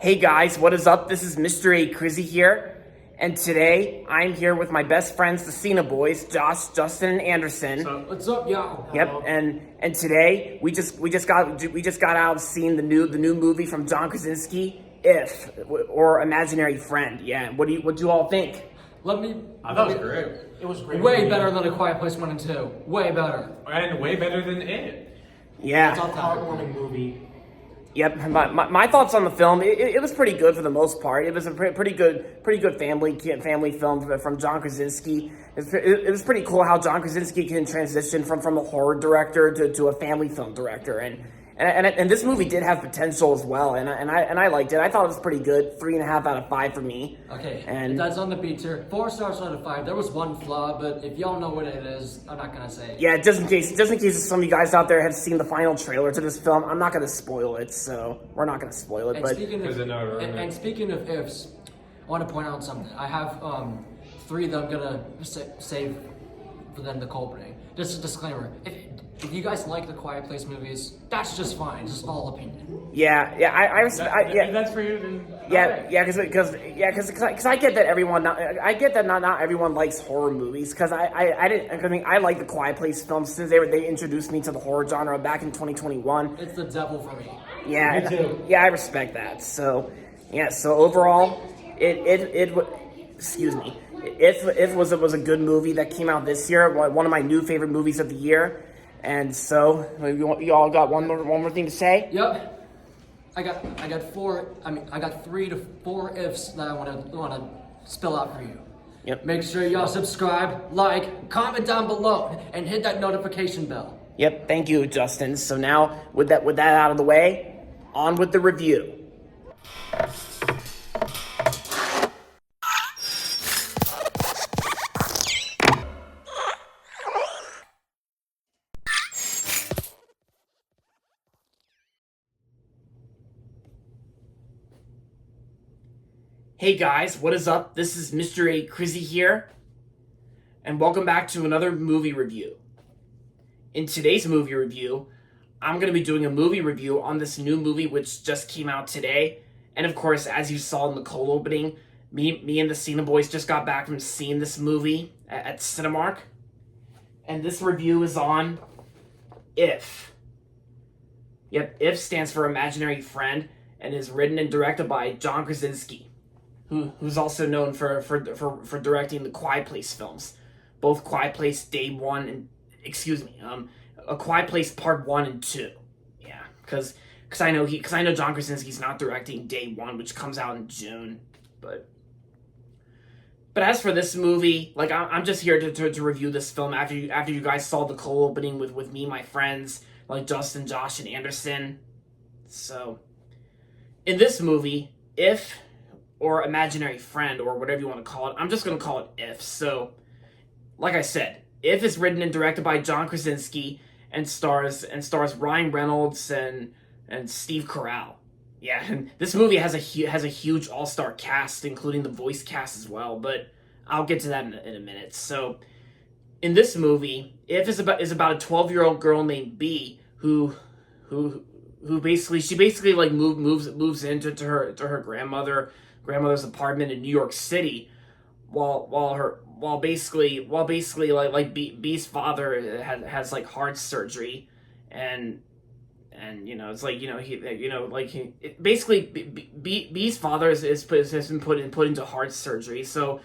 Hey guys, what is up? This is Mr. A. Crizzy here, and today I'm here with my best friends, the Cena boys, Josh, Justin, and Anderson. What's up, y'all? Yep, and today we just got out of seeing the new movie from John Krasinski, If, or Imaginary Friend. Yeah, what do you all think? I thought it was great. It was great. Way better than A Quiet Place 1 and 2. Way better. And way better than It. Yeah. It's a heartwarming movie. Yep, my thoughts on the film. It was pretty good for the most part. It was a pretty good family film from John Krasinski. It was pretty cool how John Krasinski can transition from a horror director to a family film director, and this movie did have potential as well, and I liked it. I thought it was pretty good. 3.5 out of 5 for me. Okay, and that's on the beater. 4 stars out of 5. There was one flaw, but if y'all know what it is, I'm not gonna say it. Yeah, just in case some of you guys out there have seen the final trailer to this film, I'm not gonna spoil it, so we're not gonna spoil it. And but speaking of ifs, I want to point out something. I have 3 that I'm gonna save for then the opening. Just a disclaimer. If you guys like the Quiet Place movies, that's just fine. It's just all opinion. Yeah, If that's for you, then because I get that I get that not everyone likes horror movies, because I like the Quiet Place films since they introduced me to the horror genre back in 2021. It's the devil for me. Yeah, Me too. Yeah, I respect that. So overall, it was a good movie that came out this year. One of my new favorite movies of the year. And so, you all got one more thing to say? Yep. I got 3 to 4 ifs that I want to spill out for you. Yep. Make sure y'all subscribe, like, comment down below, and hit that notification bell. Yep. Thank you, Justin. So now, with that out of the way, on with the review. Hey guys, what is up? This is Mr. A. Crizzy here, and welcome back to another movie review. In today's movie review, I'm going to be doing a movie review on this new movie which just came out today, and of course, as you saw in the cold opening, me and the Cena boys just got back from seeing this movie at Cinemark, and this review is on If. Yep, If stands for Imaginary Friend, and is written and directed by John Krasinski, who's also known for directing the Quiet Place films, both Quiet Place A Quiet Place Part 1 and 2. Yeah, because I know John Krasinski's not directing Day 1, which comes out in June, but as for this movie, like, I'm just here to review this film after you guys saw the cold opening with me and my friends like Justin, Josh, and Anderson. So, in this movie, If, or Imaginary Friend, or whatever you want to call it, I'm just going to call it If. So, like I said, If is written and directed by John Krasinski and stars Ryan Reynolds and Steve Carell. Yeah, and this movie has a huge all-star cast, including the voice cast as well, but I'll get to that in a minute. So, in this movie, If is about a 12-year-old girl named B who basically like moves into her grandmother's apartment in New York City, while basically B's father has like heart surgery, and it's like B's father has been put into heart surgery, so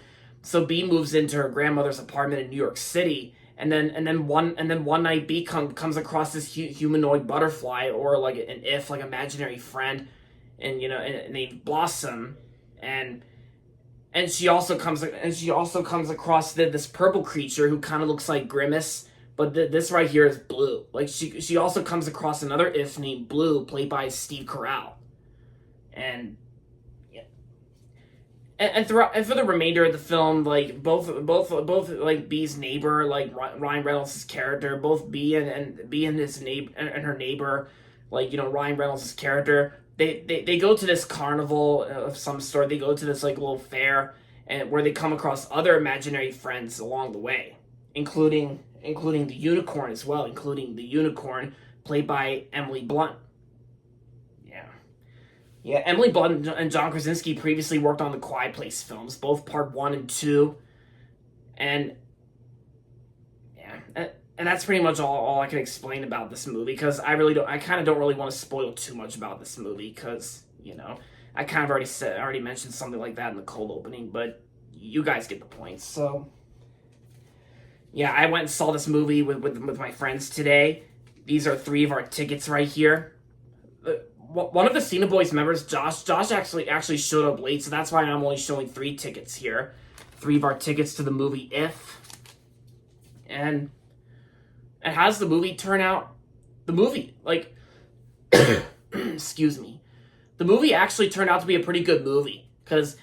B moves into her grandmother's apartment in New York City, and then one night B comes across this humanoid butterfly, or like an If, like imaginary friend, and named Blossom, and she also comes across this purple creature who kind of looks like Grimace, but this right here is Blue. Like, she also comes across another If named Blue, played by Steve Carell, and for the remainder of the film, like both like B's neighbor, like Ryan Reynolds' character, both B and his neighbor and her neighbor, like Ryan Reynolds' character, they go to this carnival of some sort. They go to this like little fair, and where they come across other imaginary friends along the way, including the unicorn as well, including the unicorn played by Emily Blunt. Yeah, Emily Blunt and John Krasinski previously worked on the Quiet Place films, both part 1 and 2. And yeah, and that's pretty much all I can explain about this movie, because I kind of don't really want to spoil too much about this movie, because, I kind of already mentioned something like that in the cold opening, but you guys get the point. So yeah, I went and saw this movie with my friends today. These are 3 of our tickets right here. One of the Cena Boys members, Josh actually showed up late, so that's why I'm only showing 3 tickets here. 3 of our tickets to the movie If. And how does the movie turn out? The movie, excuse me. The movie actually turned out to be a pretty good movie, because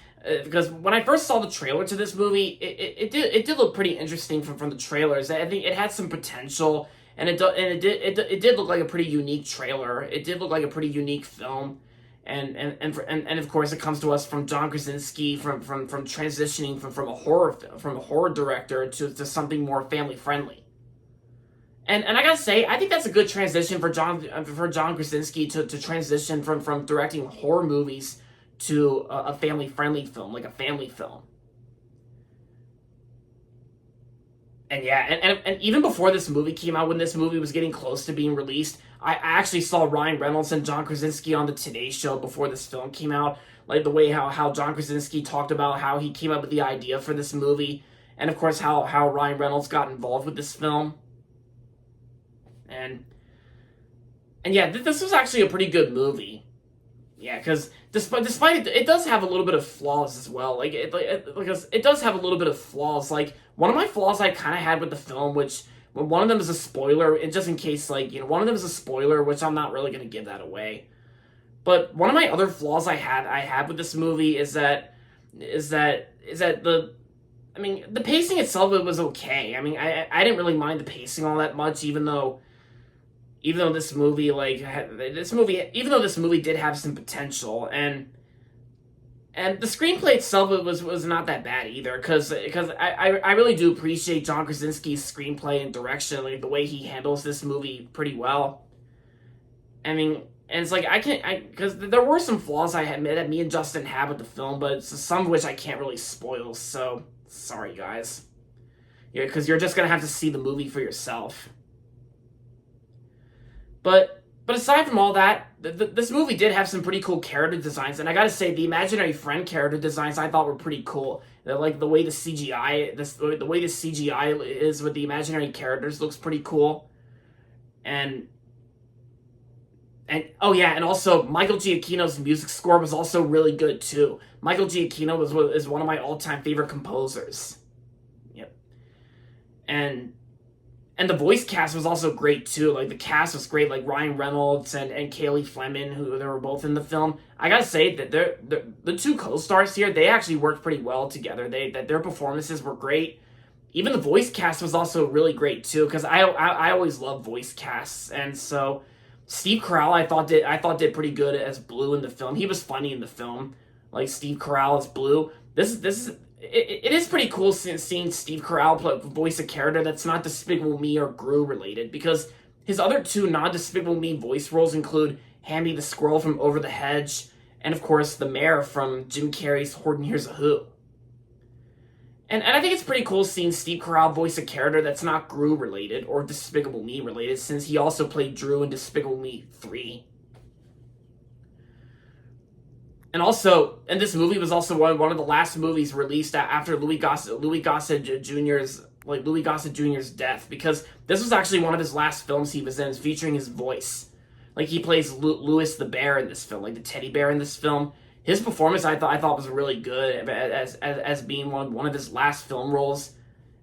when I first saw the trailer to this movie, it did look pretty interesting from the trailers. I think it had some potential. And it did look like a pretty unique trailer. It did look like a pretty unique film, and of course it comes to us from John Krasinski from transitioning from a horror director to something more family friendly. And I gotta say, I think that's a good transition for John Krasinski to transition from directing horror movies to a family friendly film, like a family film. And yeah, and even before this movie came out, when this movie was getting close to being released, I actually saw Ryan Reynolds and John Krasinski on the Today Show before this film came out. Like the way how John Krasinski talked about how he came up with the idea for this movie, and of course how Ryan Reynolds got involved with this film. And yeah, this was actually a pretty good movie. Yeah, because despite it does have a little bit of flaws as well. Because it does have a little bit of flaws. Like, one of my flaws I kind of had with the film, which one of them is a spoiler, and just in case, one of them is a spoiler, which I'm not really going to give that away. But one of my other flaws I had with this movie is that the pacing itself, it was okay. I mean, I didn't really mind the pacing all that much, even though this movie did have some potential, and the screenplay itself was not that bad either, because I really do appreciate John Krasinski's screenplay and direction, like the way he handles this movie pretty well. I mean, and it's like because there were some flaws I had that me and Justin had with the film, but some of which I can't really spoil. So sorry, guys. Yeah, because you're just gonna have to see the movie for yourself. But aside from all that, this movie did have some pretty cool character designs, and I gotta say, the imaginary friend character designs I thought were pretty cool. Like the way the CGI is with the imaginary characters looks pretty cool, and oh yeah, and also Michael Giacchino's music score was also really good too. Michael Giacchino is one of my all-time favorite composers. Yep, and the voice cast was also great too. Like, the cast was great, like Ryan Reynolds and Kaylee Fleming, who they were both in the film. I gotta say that the 2 co-stars here, they actually worked pretty well together. Their performances were great. Even the voice cast was also really great too, because I always love voice casts. And so Steve Carell I thought did pretty good as Blue in the film. He was funny in the film, like Steve Carell as Blue. It is pretty cool seeing Steve Carell voice a character that's not Despicable Me or Gru related, because his other 2 non-Despicable Me voice roles include Hammy the Squirrel from Over the Hedge, and of course the mayor from Jim Carrey's Horton Hears a Who. And I think it's pretty cool seeing Steve Carell voice a character that's not Gru related or Despicable Me related, since he also played Drew in Despicable Me 3. And this movie was also one of the last movies released after Louis Gossett Jr.'s death, because this was actually one of his last films he was in, featuring his voice. Like, he plays Louis the bear in this film, like the teddy bear in this film. His performance I thought was really good as being one of his last film roles,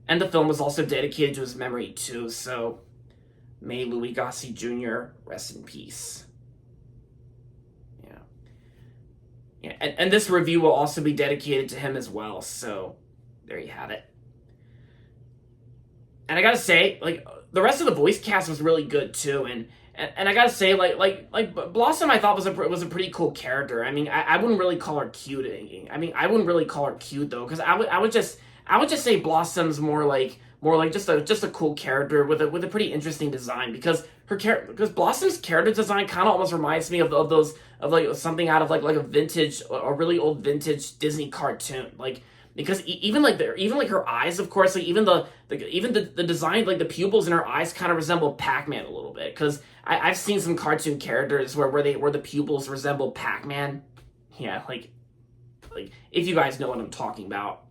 and the film was also dedicated to his memory too. So may Louis Gossett Jr. rest in peace. Yeah, and this review will also be dedicated to him as well, so there you have it. And I gotta say, like, the rest of the voice cast was really good too, and I gotta say, like Blossom I thought was a pretty cool character. I mean, I wouldn't really call her cute. I mean, I wouldn't really call her cute though, because I would just say Blossom's more like just a cool character with a pretty interesting design, because her character, because Blossom's character design kind of almost reminds me of those, of like something out of like a vintage, a really old vintage Disney cartoon, like, because even like her eyes, of course, like even the design, like the pupils in her eyes kind of resemble Pac-Man a little bit, because I've seen some cartoon characters where the pupils resemble Pac-Man. Yeah, like if you guys know what I'm talking about.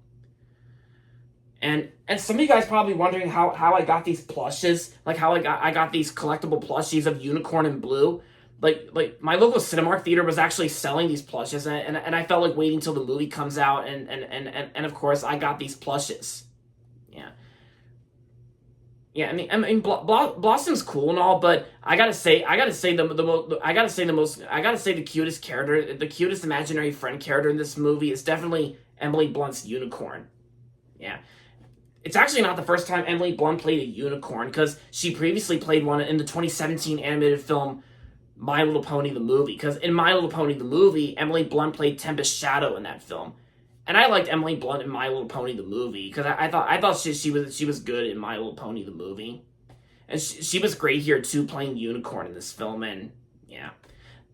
And some of you guys probably wondering how I got these plushes, like how I got these collectible plushies of Unicorn and Blue. Like my local Cinemark theater was actually selling these plushes, and I felt like waiting till the movie comes out, and of course I got these plushes. Yeah, I mean, Blossom's cool and all, but I gotta say the cutest character, the cutest imaginary friend character in this movie is definitely Emily Blunt's Unicorn. Yeah. It's actually not the first time Emily Blunt played a unicorn, because she previously played one in the 2017 animated film My Little Pony the Movie. Because in My Little Pony the Movie, Emily Blunt played Tempest Shadow in that film. And I liked Emily Blunt in My Little Pony the Movie, because I thought she was good in My Little Pony the Movie. And she was great here too, playing Unicorn in this film. And yeah,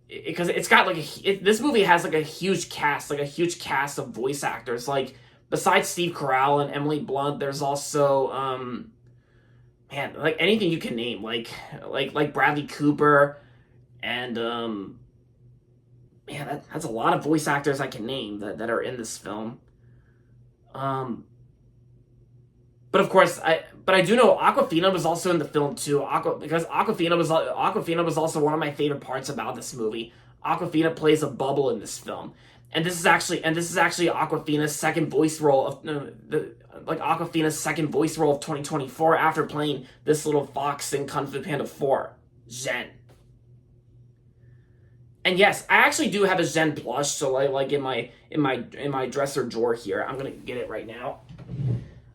because it's got like this movie has like a huge cast of voice actors. Like, besides Steve Carell and Emily Blunt, there's also man, like anything you can name, like Bradley Cooper, and man, that's a lot of voice actors I can name that are in this film. But of course, I do know Awkwafina was also in the film too. Because Awkwafina was also one of my favorite parts about this movie. Awkwafina plays a bubble in this film. And this is actually Awkwafina's second voice role of Awkwafina's second voice role of 2024, after playing this little fox in Kung Fu Panda 4, Zhen. And yes, I actually do have a Zhen plush, so like in my dresser drawer here. I'm gonna get it right now.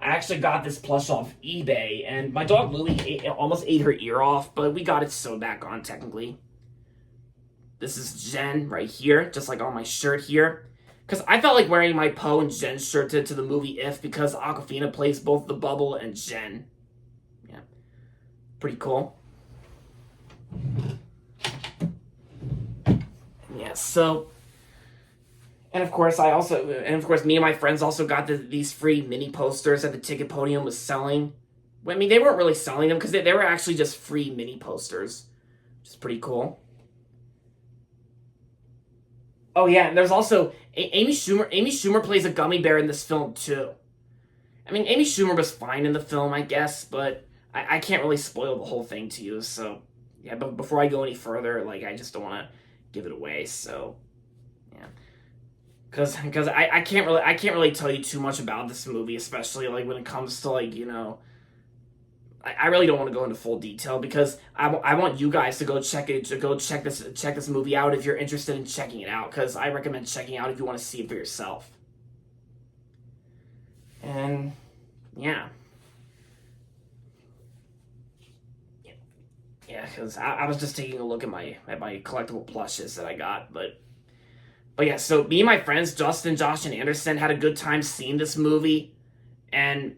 I actually got this plush off eBay, and my dog Louis almost ate her ear off, but we got it sewed back on technically. This is Zhen right here, just like on my shirt here. Because I felt like wearing my Poe and Zhen shirt to the movie If, because Awkwafina plays both the Bubble and Zhen. Yeah. Pretty cool. Yeah, so... And of course, me and my friends also got these free mini posters that the Ticket Podium was selling. I mean, they weren't really selling them, because they were actually just free mini posters. Which is pretty cool. Oh yeah, and there's also Amy Schumer. Amy Schumer plays a gummy bear in this film too. I mean, Amy Schumer was fine in the film, I guess, but I can't really spoil the whole thing to you. So yeah, but before I go any further, like, I just don't want to give it away. So yeah, because I can't really tell you too much about this movie, especially like when it comes to, like, you know. I really don't want to go into full detail, because I want you guys to go check this movie out if you're interested in checking it out, because I recommend checking out if you want to see it for yourself. And yeah, because I was just taking a look at my collectible plushes that I got, but yeah. So me and my friends Justin, Josh, and Anderson had a good time seeing this movie, and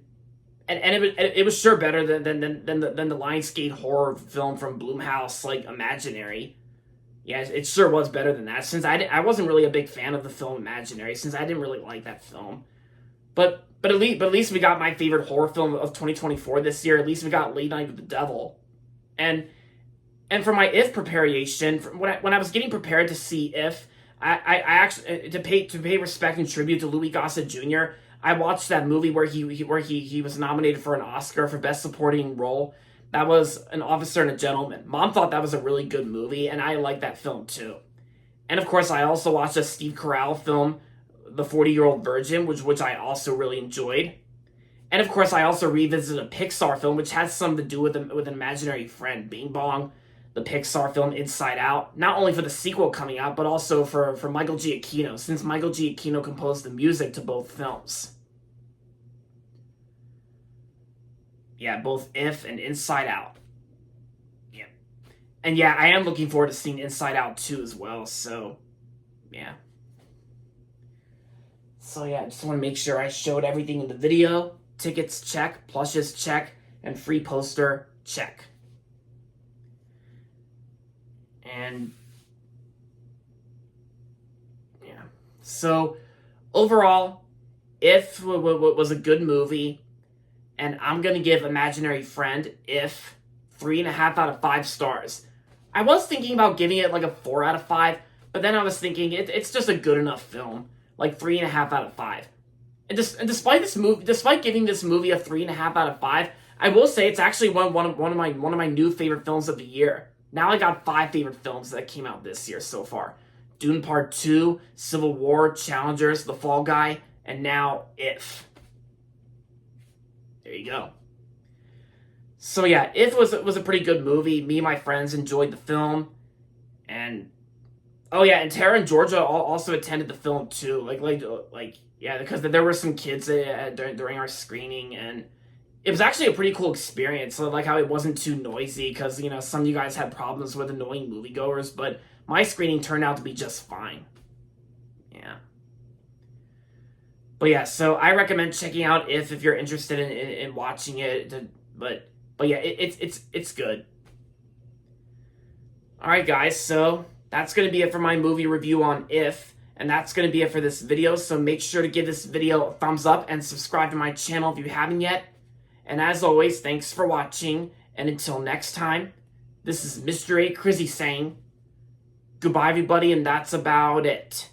it was sure better than the Lionsgate horror film from Blumhouse, like Imaginary. Yeah, it sure was better than that, since I wasn't really a big fan of the film Imaginary, since I didn't really like that film. But at least we got my favorite horror film of 2024 this year. At least we got Late Night with the Devil. And for my If preparation, when I was getting prepared to see If, I actually to pay respect and tribute to Louis Gossett Jr., I watched that movie where he was nominated for an Oscar for Best Supporting Role. That was An Officer and a Gentleman. Mom thought that was a really good movie, and I liked that film too. And of course, I also watched a Steve Carell film, The 40-Year-Old Virgin, which I also really enjoyed. And of course, I also revisited a Pixar film, which has something to do with an imaginary friend, Bing Bong, the Pixar film Inside Out. Not only for the sequel coming out, but also for Michael Giacchino, since Michael Giacchino composed the music to both films. Yeah, both If and Inside Out. Yeah. And yeah, I am looking forward to seeing Inside Out 2 as well, so yeah. So yeah, I just want to make sure I showed everything in the video. Tickets, check. Plushes, check. And free poster, check. And yeah. So overall, If was a good movie, and I'm gonna give Imaginary Friend If 3.5 out of 5 stars. I was thinking about giving it like a 4 out of 5, but then I was thinking it's just a good enough film, like 3.5 out of 5. And despite giving this movie a 3.5 out of 5, I will say it's actually one of my new favorite films of the year. Now I got 5 favorite films that came out this year so far: Dune Part 2, Civil War, Challengers, The Fall Guy, and now If. There you go. So yeah, If was a pretty good movie. Me and my friends enjoyed the film, and oh yeah, and Tara and Georgia also attended the film too. Like yeah, because there were some kids during our screening, and it was actually a pretty cool experience. So like how it wasn't too noisy, because you know some of you guys had problems with annoying moviegoers, but my screening turned out to be just fine. Yeah. But yeah, so I recommend checking out if you're interested in watching it. But yeah, it's good. All right, guys. So that's gonna be it for my movie review on If, and that's gonna be it for this video. So make sure to give this video a thumbs up and subscribe to my channel if you haven't yet. And as always, thanks for watching. And until next time, this is Mr. A. Crizzy saying goodbye, everybody, and that's about it.